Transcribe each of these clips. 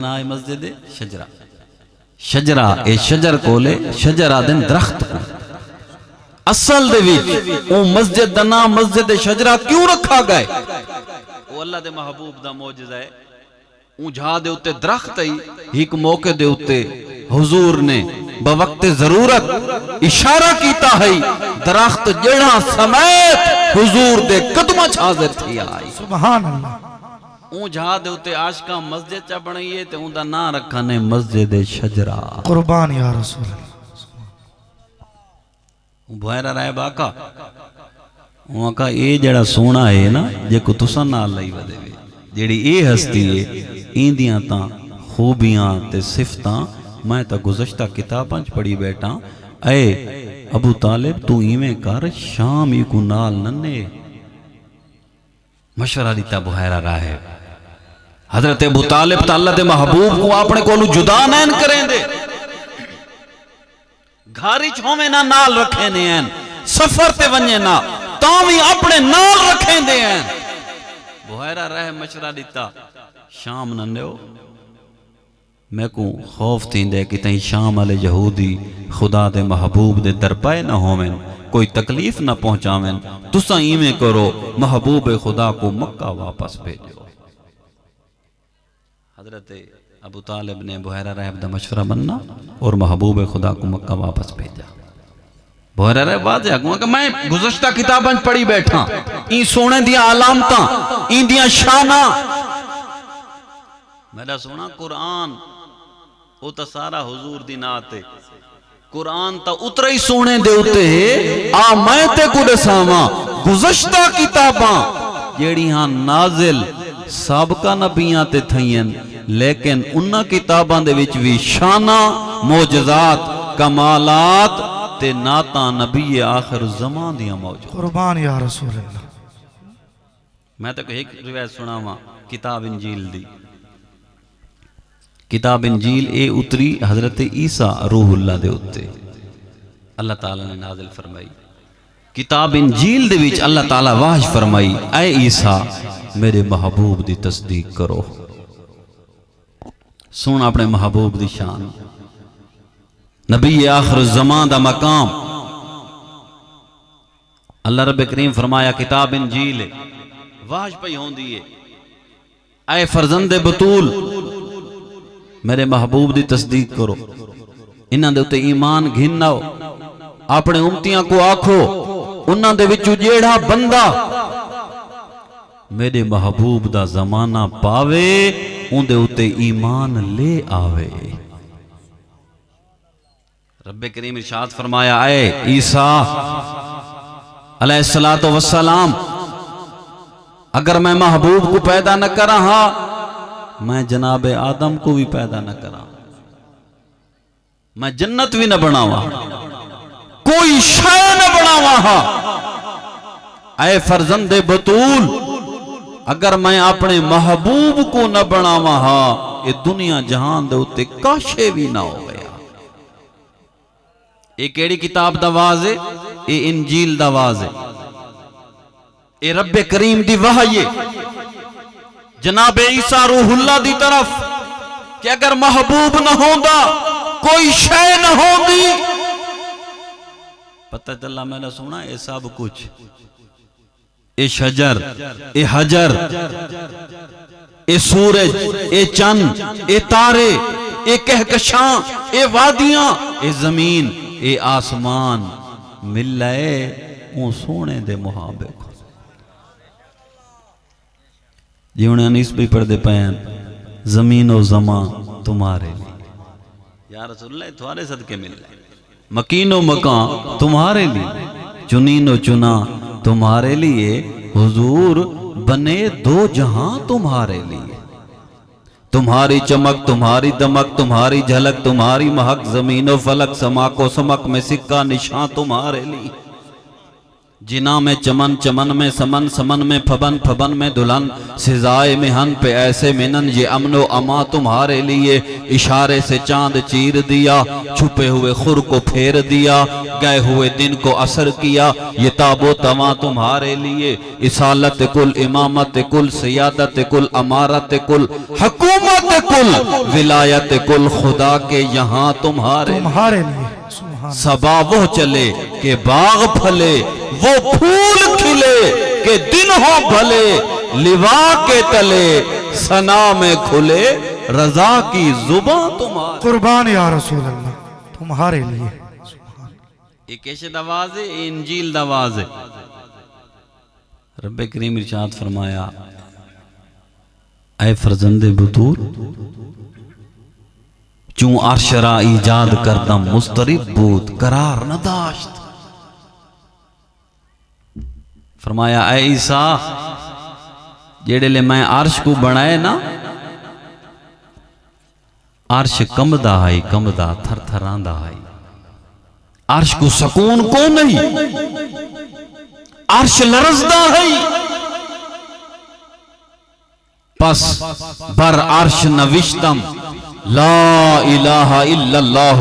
ना है मस्जिद शजरा। शजरा ए शजर कोले शजरा दिन दरख्त को असल दे विच ओ मस्जिद दा नाम मस्जिद शजरा क्यों रखा गया? वो अल्लाह दे महबूब दा मौजज़ा है। ऊंझा दे उत्ते दरख्त ही एक मौके दे उत्ते हुजूर ने बवक्ते जरूरत इशारा कीता है दरख्त जेड़ा समेत हुजूर दे कदमां च हाजिर थी आई। सुभान अल्लाह। ऊंझा दे उत्ते आशिका मस्जिद चा बनाई है ते उंदा नाम रखा ने मस्जिद शजरा। कुर्बान या रसूल अल्लाह। बुहरा राय बाका उनका ये जड़ा सोना है ना जेको तुसा नाल लई वदेवे जेड़ी ये हस्ती है इंदियां ता खूबियां ते सिफतां मैं तो गुज़श्ता किताबां च पढ़ी बैठा। ऐ अबू तालिब तू इवें कर शाम ही को नाल नन्ने मशवरा दिता बुहरा राय। हजरत अबू तालिब ता अल्लाह दे महबूब को अपने कोलू जुदा नैन करेंदे घारी छोमे ना नाल रखे ने हैं सफर ते वने ना तावी अपने नाल रखे दे हैं। बुहरा रह मशवरा दिता शाम नन्यो मैं को खौफ थींदे कि तई शाम वाले यहूदी खुदा दे महबूब दे दरपाए ना होवें कोई तकलीफ ना पहुंचावें तुसा इवें करो महबूब खुदा को मक्का वापस भेजो। हजरत अबू तालिब ने बुहरा रहब दा मशवरा बनना और महबूब खुदा को मक्का वापस भेजा। बुहरा रहब वाज़े अगुआ कि मैं गुज़श्ता किताबां पढ़ी बैठा ई सोने दियां अलामतां इंदियां शाना मेरा सोना कुरान वो तो सारा हुजूर दी नात है। कुरान तो उतरा ही सोने दे उते आ मैं ते को दसावां गुज़श्ता किताबां जेड़ियां नाजिल साबका नबियां ते थईन लेकिन उन्ना किताबां दे विच भी शाना मौजज़ात कमालात ते नाता नबी आखिर ज़मान दियां मौजूद। कुर्बान या रसूल अल्लाह। मैं तो एक रिवायत सुनावा किताब इंजील दी। किताब इंजील ए उतरी हजरत ईसा रूहुल्लाह दे उत्ते अल्लाह ताला ने नाजिल फरमाई। किताब इंजील दे विच अल्लाह ताला वाज फरमाई ऐ ईसा मेरे महबूब दी तस्दीक करो। सुन अपने महबूब दी शान नबी आखिर ज़मान दा मकाम अल्लाह रब करीम फरमाया किताब इंजील वाज पई होंदी है ऐ फरजंदे बतूल मेरे महबूब दी तस्दीक करो इन्हां दे उत्ते ईमान घिनाओ अपने उम्मतियां को आखो उन्हां दे विचों जेड़ा बंदा मेरे महबूब दा जमाना पावे उंदे उत्ते ईमान ले आवे। रब्बे करीम इरशाद फरमाया ऐ ईसा अलैहिस्सलातु वस्सलाम अगर मैं महबूब को पैदा न करा हा मैं जनाबे आदम को भी पैदा न करा मैं जन्नत भी न बनावा कोई शय न बनावा हा। ऐ फरजंदे बतूल अगर मैं अपने महबूब को न बनावा हा ये दुनिया जहान दे उत्ते काशे भी ना हो गया। ये केड़ी किताब दा वाज है? ये इंजील दा वाज है। ये रब्बे करीम दी वहई है जनाबे ईसा रूहुल्लाह दी तरफ कि अगर महबूब न होंदा कोई शय न होंदी। पता चला मैंने सुना ये सब कुछ ए शजर ए हजर ए सूरज ए चंद ए तारे ए कहकशां ए वादियां ए जमीन ए आसमान मिले वो सोने दे मुहाबे को जिन्हें अनीस भी पढ़ते पे जमीन और जमा तुम्हारे लिए या रसूलुल्लाह तुम्हारे सदके मिल मकीनो मकान तुम्हारे लिए चुनीनो चुना तुम्हारे लिए हुजूर बने दो जहां तुम्हारे लिए तुम्हारी चमक तुम्हारी दमक तुम्हारी झलक तुम्हारी महक जमीनो फलक समा को समक में सिक्का निशान तुम्हारे लिए जिना में चमन, चमन में समन, समन में फबन, फबन में दुल्हन, सिजाए मिहन पे ऐसे मिनन, ये अमनो अमा तुम्हारे लिए, इशारे से चांद चीर दिया, छुपे हुए खुर को फेर दिया, गए हुए दिन को असर किया, ये ताबो तमा तुम्हारे लिए, इसालत कुल, इमामत कुल, सियादत कुल, अमारत कुल, हुकूमत कुल, विलायत कुल, खुदा के यहाँ तुम्हारे लिए सबा वो चले के बाग फले, वो फूल खिले के दिन हो भले, लिवा के तले सना में खुले, रजा की जुबां तुम्हारे। कुर्बान या रसूल अल्लाह तुम्हारे लिए। ये कैसे दवाज है? इंजील दवाज है। रब्बे करीम इरशाद फरमाया, ऐ फरजंदे बुतूल चूं अर्शरा ईजाद करदम मुस्तरिब बूद करार न दाश्त। फरमाया ऐ ईसा जेड़े ले मैं अर्श को बनाए ना, अर्श कंबदा है, कंबदा थर थरांदा है। अर्श को सकून को नहीं, अर्श लरजदा है। पस बर अर्श नविश्तम ला इलाहा इल्लल्लाह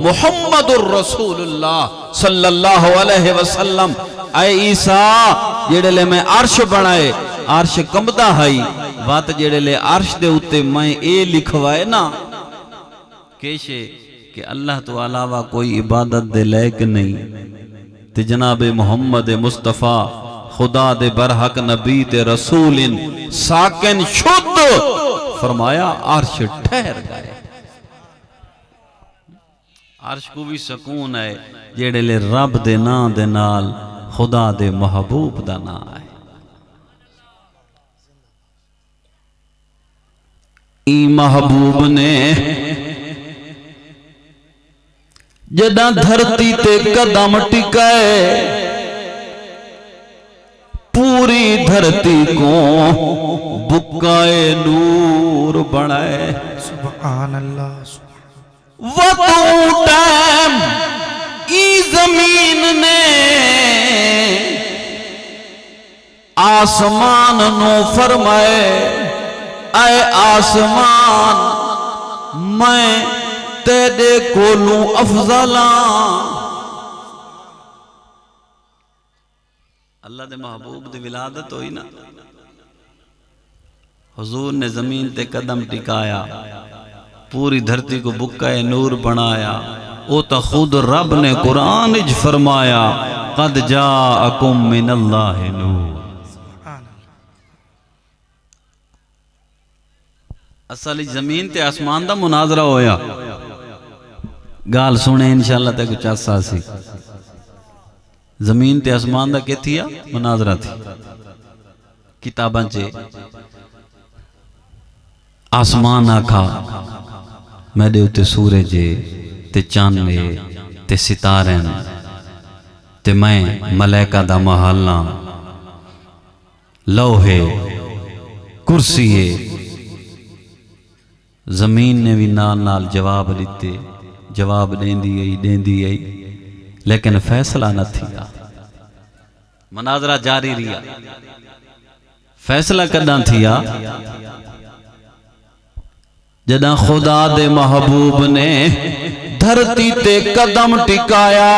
मुहम्मदुर रसूलुल्लाह सल्लल्लाहु अलैहि वसल्लम। ऐ ईसा जेड़े ले मैं अर्श बनाए, अर्श कंबदा है, बात जेड़े ले अर्श दे उत्ते मैं ए लिखवाए ना कैसे कि अल्लाह तो अलावा कोई इबादत दे लायक नहीं, ते जनाबे मोहम्मद मुस्तफा खुदा दे बरहक नबी ते रसूलिन साकिन शुद्ध। फरमाया अर्श ठहर गए। अर्श को भी सकून है जेड़े ले रब दे नां दे नाल खुदा दे महबूब दा नां है। ई महबूब ने जदा धरती ते कदम टिकाए, पूरी धरती को बुकाए नूर बनाए। सुभान अल्लाह। वो टाइम ई जमीन ने आसमान नो फरमाए, ऐ आसमान मैं तेरे कोलू अफजला। अल्लाह दे महबूब दी विलादत होई ना, हुजूर ने जमीन ते कदम टिकाया, पूरी धरती को बुक्का नूर बनाया। ओ तो खुद रब ने कुरान इज फरमाया, कद जाअकुम मिनल्लाहि नूर। असल जमीन ते आसमान दा मुनाजरा होया। गाल सुने इंशाअल्लाह ते कुछ आसा सी। जमीन ते आसमान दा के थिया मुनाजरा थी। किताबां च आसमान आखा मेरे उत्ते सूरज ते चांद ते सितारे ते मैं मलैका दा महल लोहे कुर्सी। जमीन ने भी नाल नाल जवाब दिते, जवाब देंदी आई, लेकिन फैसला न थिया। मनाजरा जारी रिया। फैसला कदा थिया जदा खुदा दे महबूब ने धरती ते कदम टिकाया,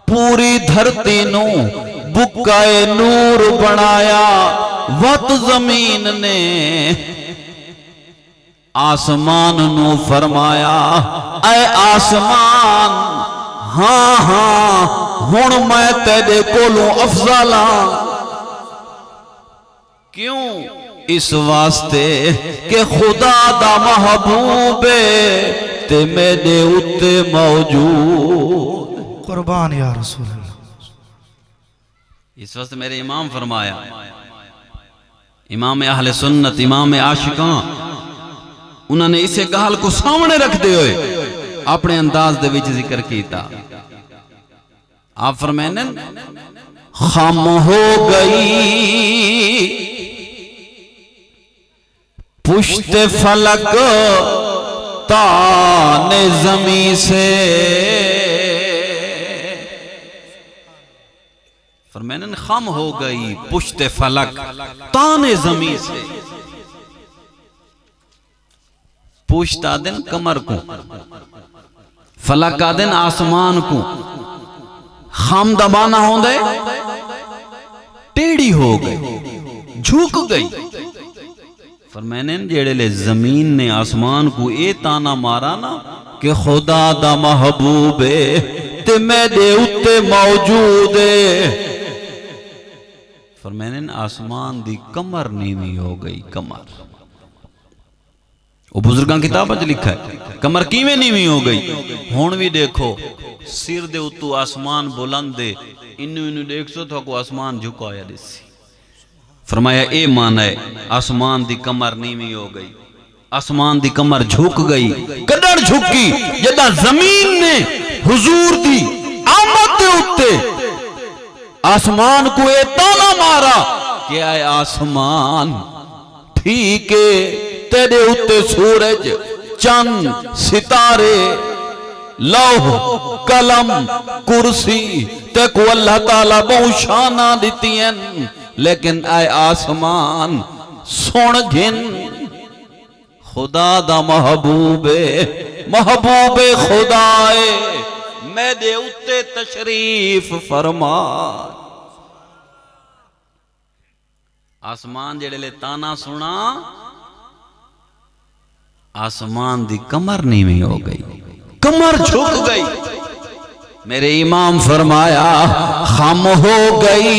पूरी धरती नू बुकाए नूर बनाया। वत जमीन ने आसमान नू फरमाया, ऐ आसमान हाँ हाँ हुण मैं तेरे कोलों अफजल हां। क्यों? इस वास्ते के खुदा दा महबूब ते मेरे उत्ते मौजूद। कुर्बान या रसूल अल्लाह। इस वास्ते मेरे इमाम फरमाया, इमाम अहले सुन्नत, इमाम आशिकां, उन्होंने इसे गल को सामने रखते हुए अपने अंदाज दे विच जिक्र किया। आप फरमाने खम हो गई पुश्ते फलक ताने जमी से, फरमाने खम हो गई पुश्ते फलक ताने जमीन से। पुश्ता दिन कमर को, फलक का दिन आसमान को, खम दबाना होंदे टेढ़ी हो गई, झुक गई। फरमाने जेड़े ले जमीन ने आसमान को ए ताना मारा ना कि खुदा दा महबूबे ते मेरे उत्ते मौजूद है। फरमाने आसमान दी कमर नीवी हो गई। कमर वो बुजुर्गां किताबां च लिखा है कमर किवें नीवी हो गई। हुण भी देखो सिर दे उत्तू आसमान बुलंद दे इन्नू इन्नू देख सो तो को आसमान झुका होया दिसी। फरमाया ए मान है आसमान दी कमर नीवी हो गई, आसमान दी कमर झुक गई। कदर झुकी जदा जमीन ने हुजूर दी आमद दे उत्ते आसमान को ए ताना मारा कि आए आसमान ठीक है तेरे उत्ते सूरज चंद सितारे लौह कलम कुर्सी ते को अल्लाह ताला बहुत शाना दिती हैं, लेकिन आए आसमान सुन घिन खुदा दा महबूबे महबूबे खुदाए मेरे उत्ते तशरीफ फरमा। आसमान जेड़े ले ताना सुना आसमान दी कमर नीवी हो गई, कमर झुक गई। मेरे इमाम फरमाया खम हो गई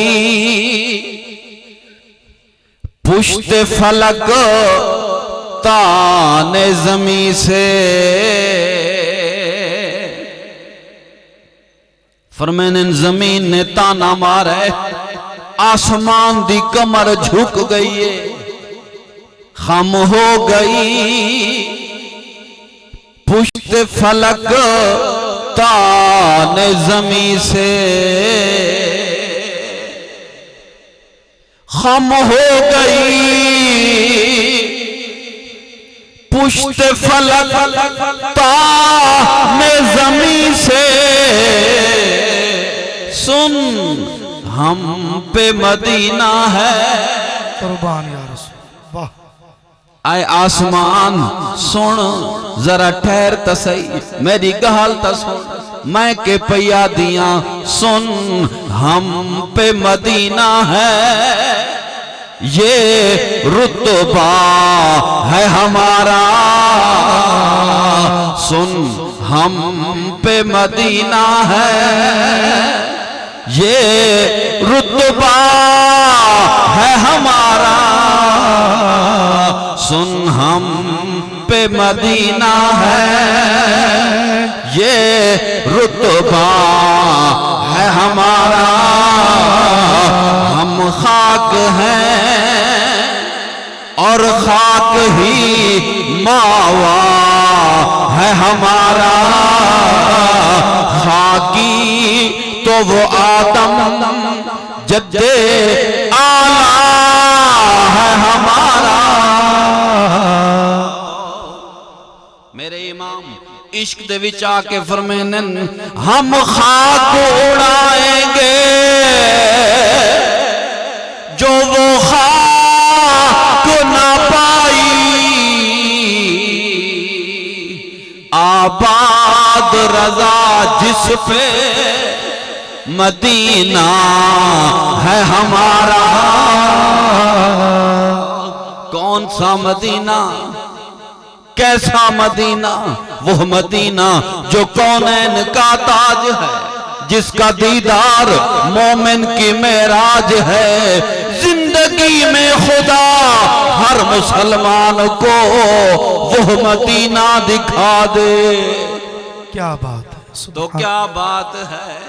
पुश्ते फलक ताने जमी से। फरमाने जमीन ने ताना मारा आसमान दी कमर झुक गई है, खम हो गई पुश्त फलक ताने जमी से। खम हो गई पुश्त फलक ताने जमी से। सुन हम पे मदीना है कुर्बान या रसूल। वाह आए आसमान सुन जरा ठहर तसई मेरी गहाल सुन मैं के पैया दिया सुन हम पे मदीना है ये रुतबा है हमारा। सुन हम पे मदीना है ये रुतबा है हमारा। सुन हम पे मदीना है ये रुतबा है हमारा। हम खाक हैं और खाक ही मावा है हमारा। खाकी तो वो आदम जद्दे आला है हमारा। मेरे इमाम इश्क दे विच आके फरमाने हम खाक उड़ाएंगे जो वो खाक ना पाई। आबाद रजा जिस पे मदीना है हमारा। कौन सा मदीना कैसा मदीना? वो मदीना जो कौनैन का ताज है जिसका दीदार मोमिन की मेराज है। जिंदगी में खुदा हर मुसलमान को वो मदीना दिखा दे। क्या बात है, तो क्या बात है।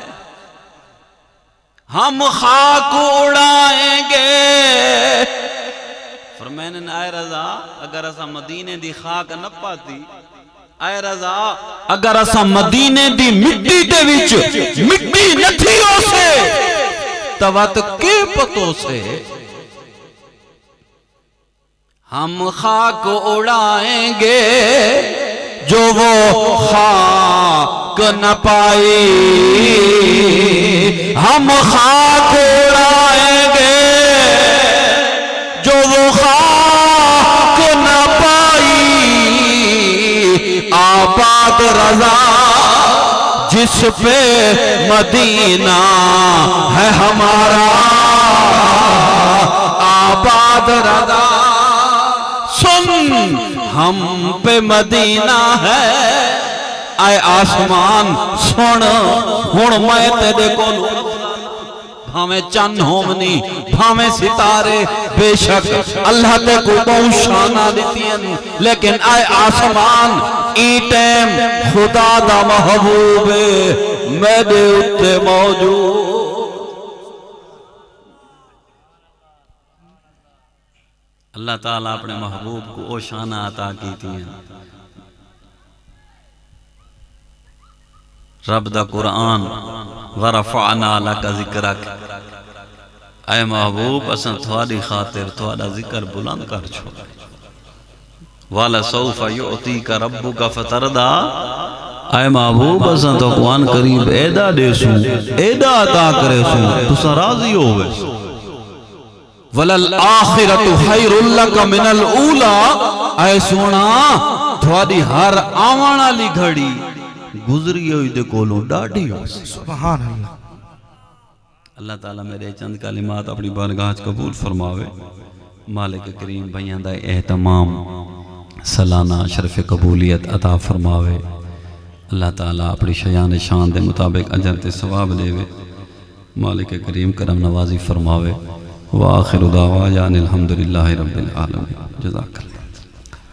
हम खाक उड़ाएंगे। फरमाने आए रजा अगर असा मदीने दी खाक न पाती, आए रजा अगर असा मदीने दी मिट्टी दे विच मिट्टी नथी हो से तवत के पतो से। हम खाक उड़ाएंगे जो वो खाक हक न पाई हम खाक उड़ाएंगे जो वो खाक न पाई। आबाद रजा जिस पे मदीना है हमारा, आबाद रजा सुन हम पे मदीना है। आए आसमान सुन हुण मैं तेरे कोल, भावे चन्न होमनी भावे सितारे, बेशक अल्लाह ते को बहुत शाना दितियन, लेकिन आए आसमान ई टाइम खुदा दा महबूब मेरे उत्ते मौजूद। अल्लाह ताला अपने महबूब को ओ शाना अता की थी। रब दा कुरान वरफ़अना लका ज़िक्रक, ऐ महबूब असां थोड़ी खातिर थोड़ा जिक्र बुलंद कर छो। वाला सौफ़ा युअतीका रब्बुका फ़तरदा, ऐ महबूब असां तो कुरान करीब एदा देसू एदा अता करेसू तुसा राज़ी होवे। वलल आखिरतु खैरुल लका मिनल ऊला, ऐ सोना थोड़ी हर आवन वाली घड़ी गुजरी हुई दे कोलों डाढ़ी हो। सुभान अल्लाह। अल्लाह ताला मेरे चंद कलिमात अपनी बारगाह कबूल फरमावे। मालिक करीम भैया दा एहतमाम सालाना शरफ कबूलियत अता फरमावे। अल्लाह ताला अपनी शयान शान दे मुताबिक अजर ते सवाब देवे। मालिक करीम करम नवाजी फरमावे। व आखिरु दावाना अनिल हम्दुलिल्लाहि रब्बिल आलमीन। जज़ाकल्लाह।